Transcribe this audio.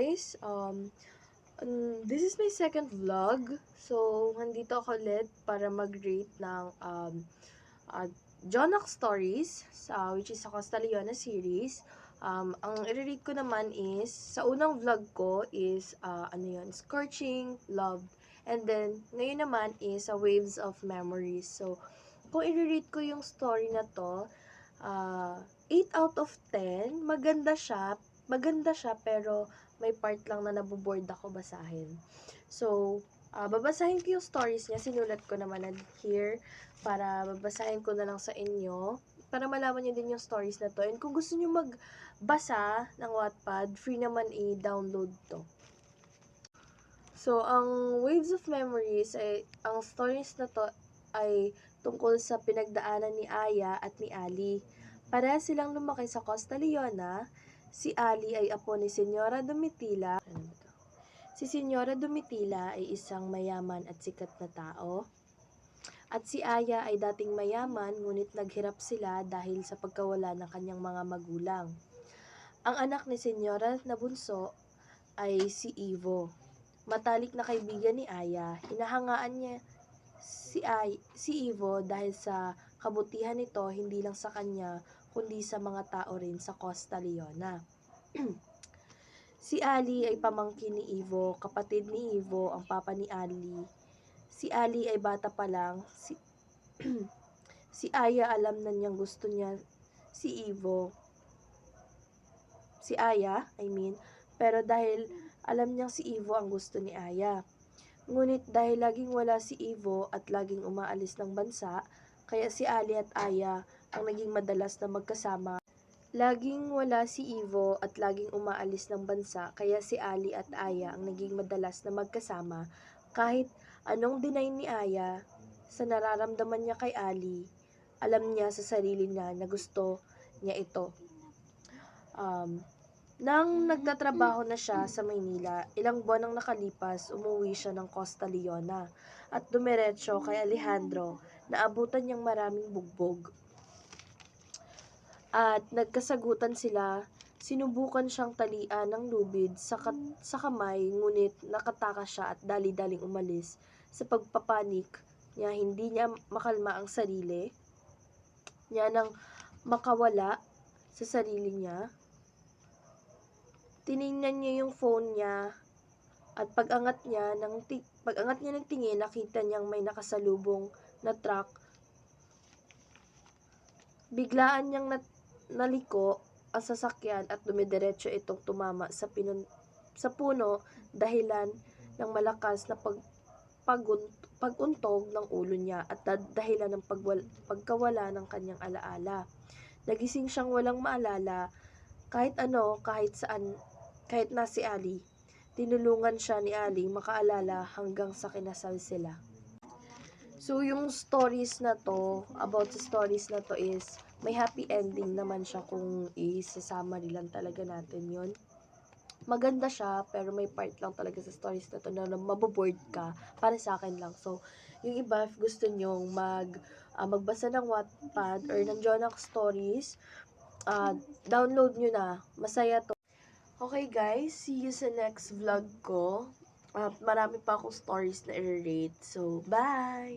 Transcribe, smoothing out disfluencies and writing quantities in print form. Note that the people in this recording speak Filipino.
guys, this is my second vlog. So, nandito ako ulit para mag-rate ng Jonak Stories, which is a Costa Leona series. Ang i-rate ko naman is, sa unang vlog ko is, Scorching, Love. And then, ngayon naman is Waves of Memories. So, kung i-rate ko yung story na to, 8 out of 10, maganda siya pero may part lang na naboboard ako basahin. So, babasahin ko yung stories niya, sinulat ko naman na here para babasahin ko na lang sa inyo para malaman niyo din yung stories na to. And kung gusto niyo magbasa ng Wattpad, free naman i-download to. So, ang Waves of Memories ang stories na to ay tungkol sa pinagdaanan ni Aya at ni Ali. Pareha silang lumaki sa Costa Leona. Si Ali ay apo ni Senyora Domitila. Si Senyora Domitila ay isang mayaman at sikat na tao. At si Aya ay dating mayaman, ngunit naghirap sila dahil sa pagkawala ng kanyang mga magulang. Ang anak ni Senyora na bunso ay si Ivo. Matalik na kaibigan ni Aya, hinahangaan niya si Ivo dahil sa kabutihan nito hindi lang sa kanya kundi sa mga tao rin sa Costa Leona. Si Ali ay pamangkin ni Ivo, kapatid ni Ivo, ang papa ni Ali. Si Ali ay bata pa lang, si Aya alam na niyang gusto niya si Ivo. Si Aya, pero dahil alam niyang si Ivo ang gusto ni Aya. Ngunit dahil laging wala si Ivo at laging umaalis ng bansa, kaya si Ali at Aya ang naging madalas na magkasama. Laging wala si Ivo at laging umaalis ng bansa, kaya si Ali at Aya ang naging madalas na magkasama. Kahit anong deny ni Aya sa nararamdaman niya kay Ali, alam niya sa sarili niya na gusto niya ito. Nang nagtatrabaho na siya sa Maynila, ilang buwan ang nakalipas, umuwi siya ng Costa Leona at dumiretso kay Alejandro na abutan niyang maraming bugbog. At nagkasagutan sila, sinubukan siyang talian ng lubid sa kamay, ngunit nakatakas siya at dali-daling umalis. Sa pagpapanik niya, hindi niya makalma ang sarili niya nang makawala sa sarili niya. Tiningnan niya yung phone niya at pag-angat niya ng tingin, nakita niyang may nakasalubong na truck. Biglaan niyang naliko ang sasakyan at dumidiretso itong tumama sa puno dahilan ng malakas na pag-untog ng ulo niya at dahilan ng pagkawala ng kanyang alaala. Nagising siyang walang maalala kahit saan, kahit na si Ali. Tinulungan siya ni Ali makaalala hanggang sa kinasal sila. So, yung stories na to, about sa stories na to is, may happy ending naman siya kung i-summary lang talaga natin yon. Maganda siya, pero may part lang talaga sa stories na to na maboboard ka, para sa akin lang. So, yung iba, if gusto nyong magbasa ng Wattpad or ng Jonak Stories, download nyo na. Masaya to. Okay guys, see you sa next vlog ko. Marami pa akong stories na i-rate. So, bye!